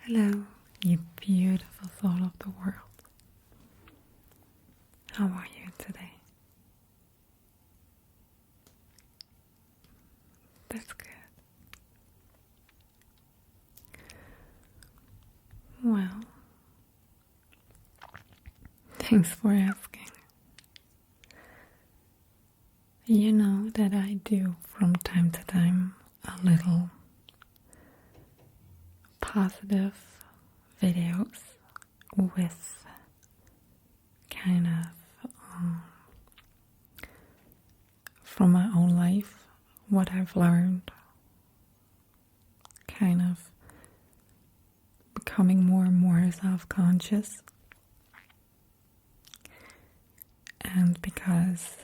Hello, you beautiful soul of the world. How are you today? That's good. Well, thanks for asking. You know that I do from time to time a little positive videos with kind of from my own life, what I've learned, kind of becoming more and more self-conscious. And because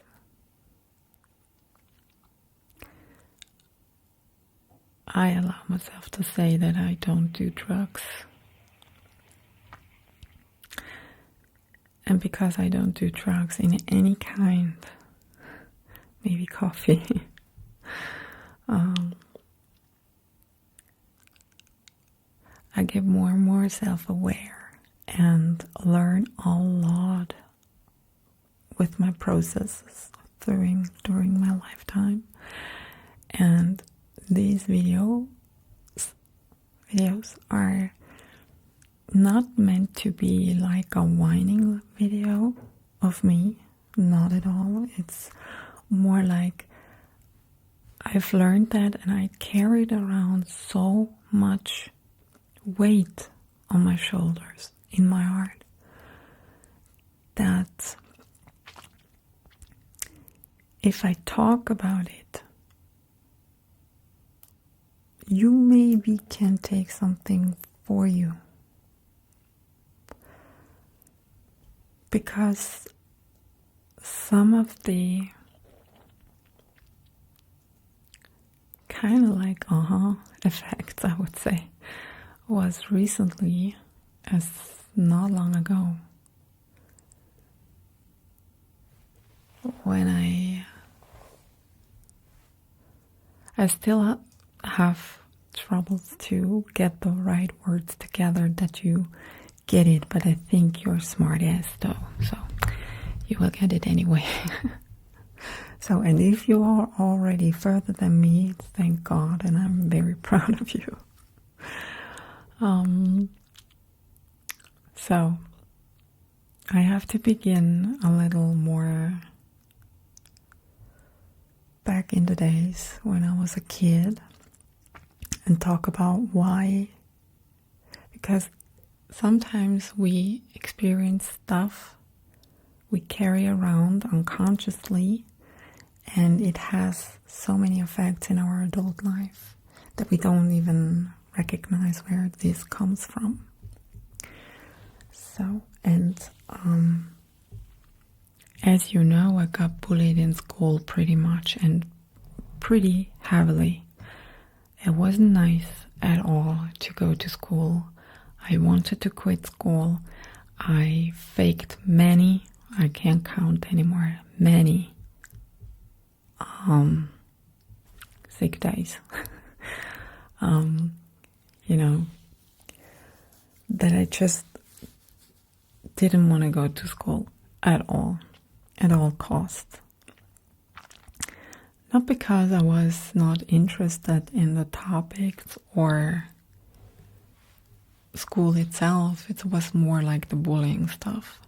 I allow myself to say that I don't do drugs, and because I don't do drugs in any kind, maybe coffee, I get more and more self-aware and learn a lot with my processes during my lifetime. And these videos are not meant to be like a whining video of me, not at all. It's more like I've learned that, and I carried around so much weight on my shoulders, in my heart, that if I talk about it, you maybe can take something for you. Because some of the kind of like effects, I would say, was recently, as not long ago, when I still have troubles to get the right words together that you get it, but I think you're smart ass though, so you will get it anyway. So, and if you are already further than me, thank God, and I'm very proud of you. So I have to begin a little more back in the days when I was a kid and talk about why. Because sometimes we experience stuff we carry around unconsciously, and it has so many effects in our adult life that we don't even recognize where this comes from. So, and as you know, I got bullied in school pretty much, and pretty heavily. It wasn't nice at all to go to school. I wanted to quit school. I faked many, I can't count anymore, many sick days. You know, that I just didn't want to go to school at all costs. Not because I was not interested in the topics or school itself, it was more like the bullying stuff.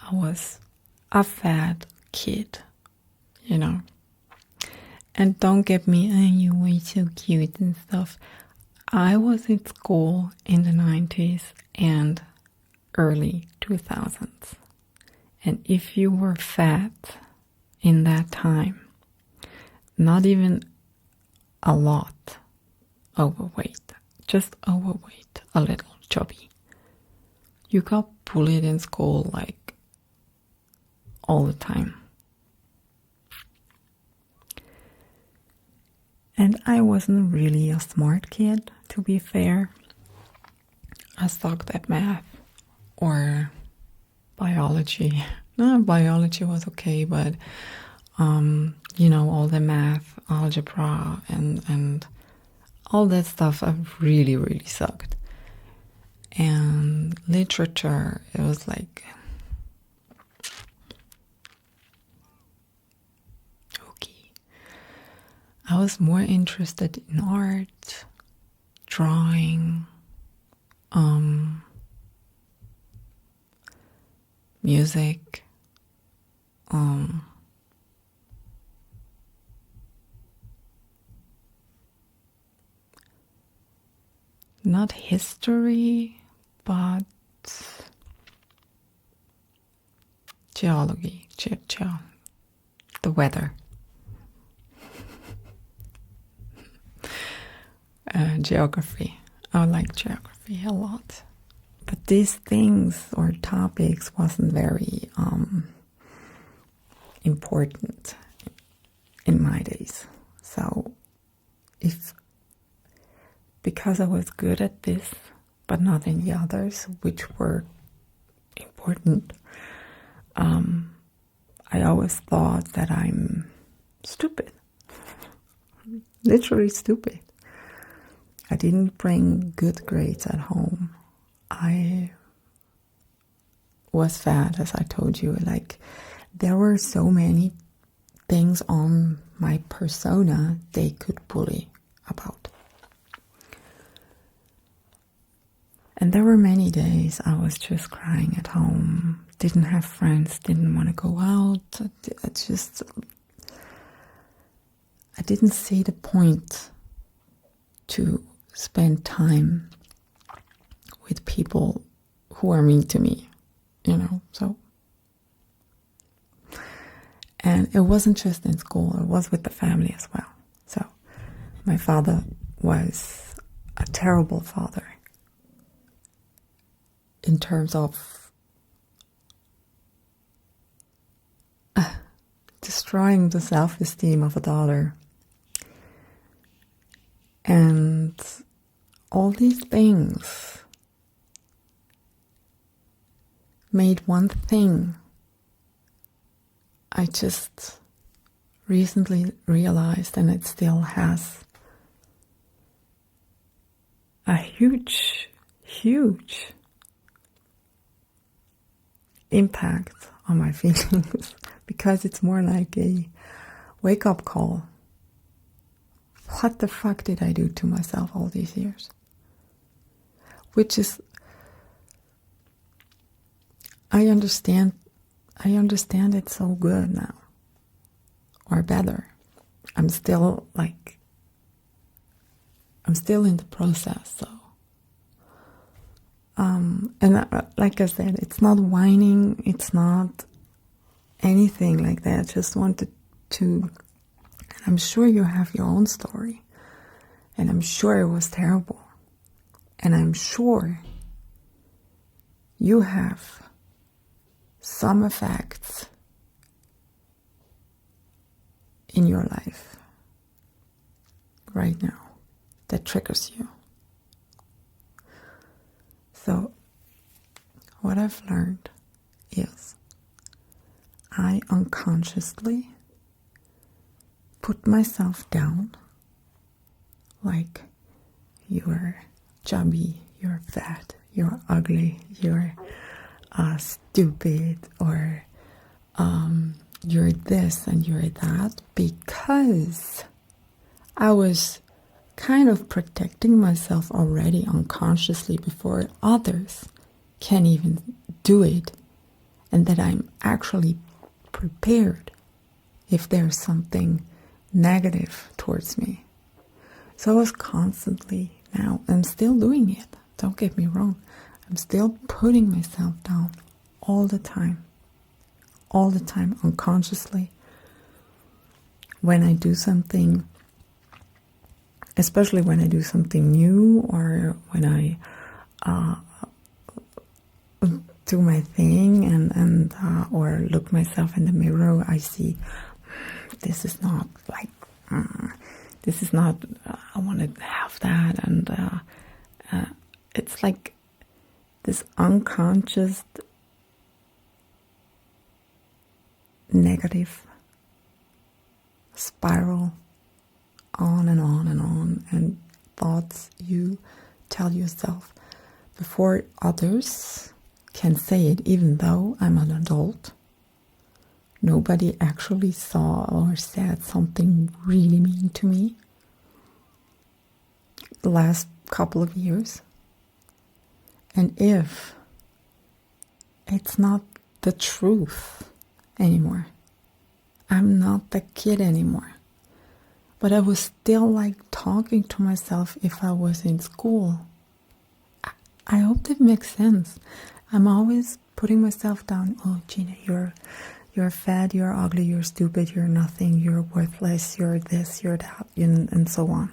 I was a fat kid, you know. And don't get me, you were so cute and stuff. I was in school in the 90s and early 2000s. And if you were fat in that time, not even a lot overweight, just overweight, a little chubby, you got bullied in school like all the time. And I wasn't really a smart kid, to be fair. I sucked at math or biology. No, biology was okay, but you know, all the math, algebra, and all that stuff, I really, really sucked. and literature. It was like, okay. I was more interested in art, drawing, music, not history, but geology, the weather, geography. I like geography a lot. But these things or topics wasn't very important in my days. So because I was good at this, but not in the others, which were important, I always thought that I'm stupid. Literally stupid. I didn't bring good grades at home. I was fat, as I told you. Like, there were so many things on my persona they could bully about. And there were many days I was just crying at home, didn't have friends, didn't want to go out. I didn't see the point to spend time with people who are mean to me, so. And it wasn't just in school, it was with the family as well. So my father was a terrible father in terms of destroying the self-esteem of a daughter. And all these things made one thing I just recently realized, and it still has a huge, huge impact on my feelings, because it's more like a wake-up call. What the fuck did I do to myself all these years? Which is, I understand it so good now, or better. I'm still in the process, so. And like I said, it's not whining, it's not anything like that. I just wanted to, I'm sure you have your own story, and I'm sure it was terrible, and I'm sure you have some effects in your life right now that triggers you. So what I've learned is I unconsciously put myself down, like, you're chubby, you're fat, you're ugly, you're stupid, or you're this and you're that, because I was kind of protecting myself already unconsciously before others can even do it, and that I'm actually prepared if there's something negative towards me. So I was constantly, now I'm still doing it, don't get me wrong, I'm still putting myself down all the time unconsciously. When I do something, especially when I do something new, or when I do my thing and or look myself in the mirror, I see this is not like, this is not, I want to have that, and it's like this unconscious negative spiral on and on and on, and thoughts you tell yourself, before others can say it, even though I'm an adult. Nobody actually saw or said something really mean to me the last couple of years. And if it's not the truth anymore, I'm not the kid anymore. But I was still like talking to myself if I was in school. I hope that makes sense. I'm always putting myself down. Oh, Gina, you're fat, you're ugly, you're stupid, you're nothing, you're worthless, you're this, you're that, and so on.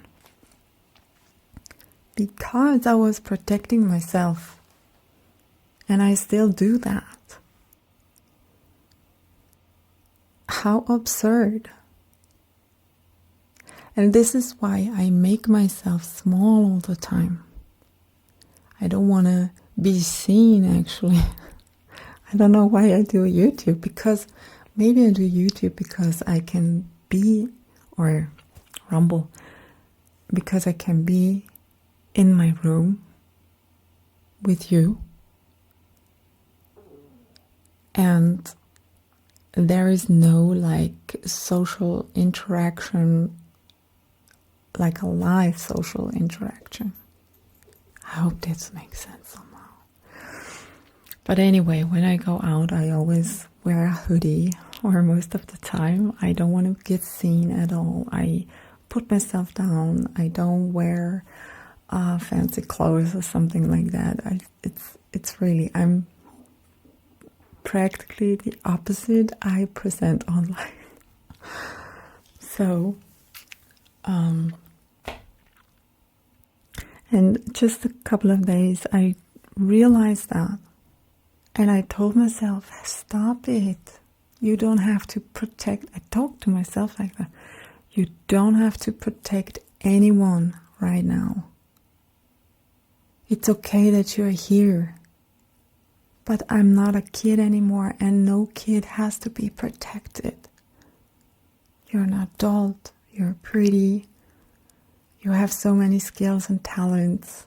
Because I was protecting myself. And I still do that. How absurd. And this is why I make myself small all the time. I don't want to be seen, actually. I don't know why I do YouTube, because maybe I do YouTube because I can be, or Rumble, because I can be in my room with you, and there is no like social interaction, like a live social interaction. I hope this makes sense somehow. But anyway, when I go out, I always wear a hoodie, or most of the time. I don't want to get seen at all. I put myself down. I don't wear fancy clothes or something like that. It's really, I'm practically the opposite I present online. So, and just a couple of days, I realized that. And I told myself, stop it. You don't have to protect. I talk to myself like that. You don't have to protect anyone right now. It's okay that you're here. But I'm not a kid anymore, and no kid has to be protected. You're an adult. You're pretty. You have so many skills and talents.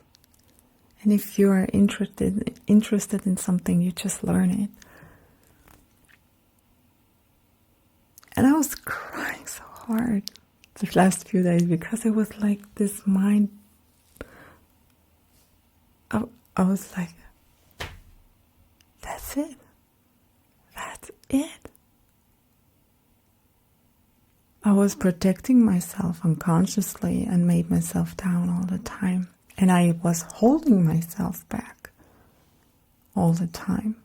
And if you are interested in something, you just learn it. And I was crying so hard the last few days because it was like this mind. I was like, that's it. That's it. I was protecting myself unconsciously and made myself down all the time. And I was holding myself back all the time.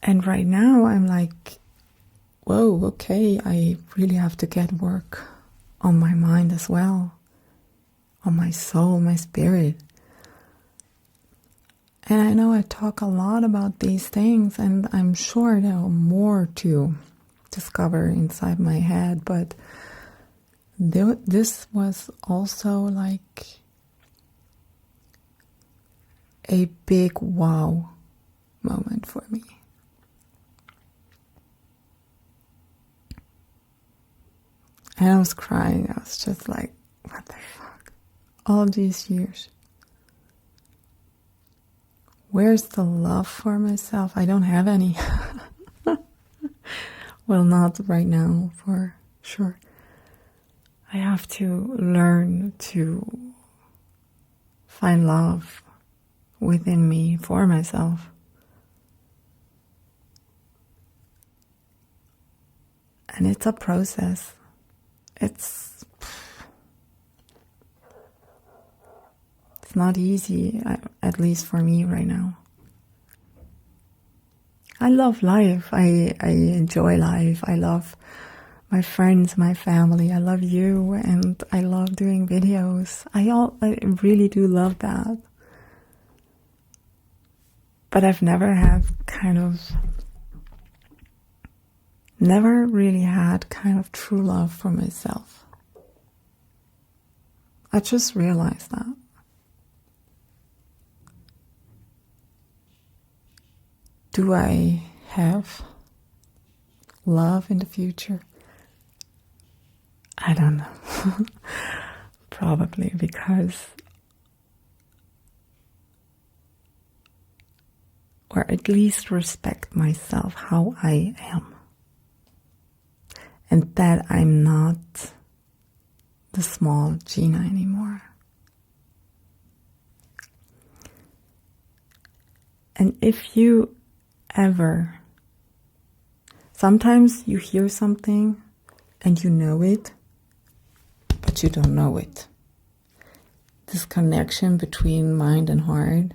And right now I'm like, whoa, okay, I really have to get work on my mind as well, on my soul, my spirit. And I know I talk a lot about these things, and I'm sure there are more to discover inside my head, but this was also like a big wow moment for me. And I was crying. I was just like, what the fuck? All these years. Where's the love for myself? I don't have any. Well, not right now, for sure. I have to learn to find love within me for myself. And it's a process. It's not easy, at least for me right now. I love life. I enjoy life. I love my friends, my family. I love you, and I love doing videos. I really do love that. But I've never really had kind of true love for myself. I just realized that. Do I have love in the future? I don't know. Probably because, or at least respect myself, how I am. And that I'm not the small Gina anymore. And if you ever, sometimes you hear something and you know it, but you don't know it. This connection between mind and heart,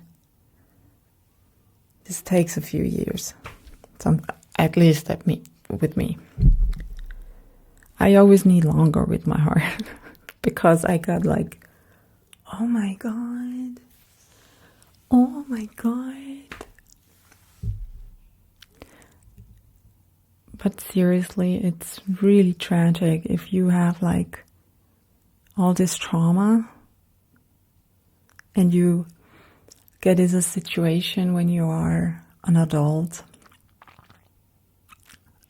this takes a few years. At least with me. I always need longer with my heart because I got like, oh my God. Oh my God. But seriously, it's really tragic if you have like all this trauma and you get into a situation when you are an adult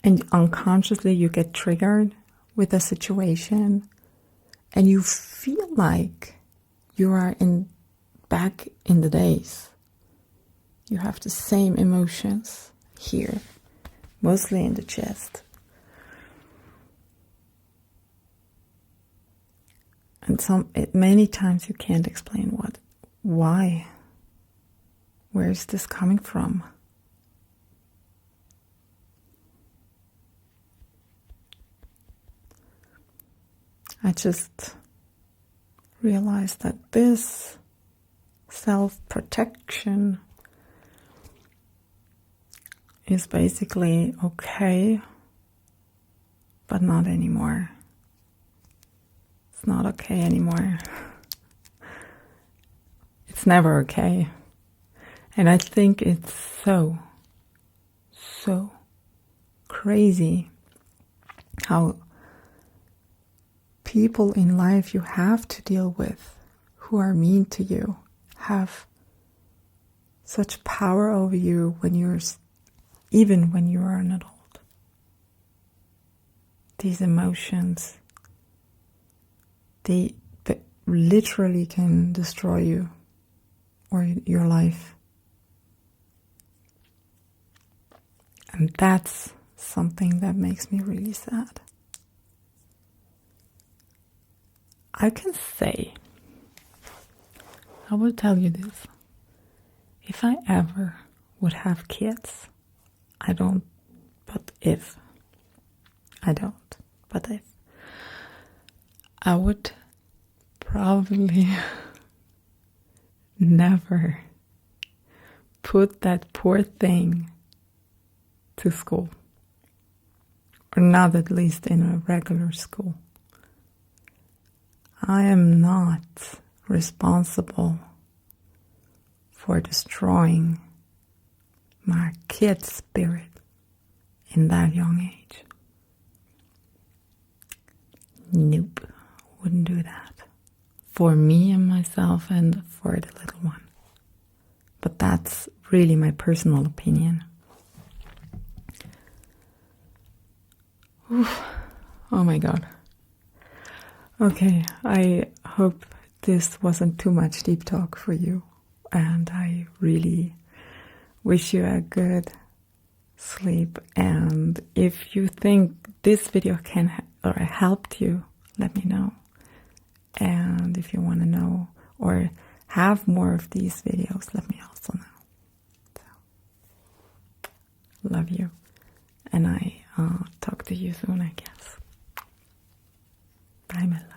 and unconsciously you get triggered with a situation and you feel like you are back in the days. You have the same emotions here, mostly in the chest. And many times you can't explain why. Where is this coming from? I just realized that this self-protection is basically okay, but not anymore. It's not okay anymore. It's never okay. And I think it's so crazy how people in life you have to deal with who are mean to you have such power over you even when you are an adult. These emotions, they literally can destroy you or your life. And that's something that makes me really sad. I can say, I will tell you this, if I ever would have kids, I don't, if I would probably never put that poor thing to school, or not at least in a regular school. I am not responsible for destroying my kid's spirit in that young age. Nope, wouldn't do that. For me and myself and for the little one. But that's really my personal opinion. Oof. Oh my God. Okay, I hope this wasn't too much deep talk for you. And I really wish you a good sleep. And if you think this video or helped you, let me know. And if you want to know or have more of these videos, let me also know. So, love you. And I talk to you soon, I guess. Bye, my love.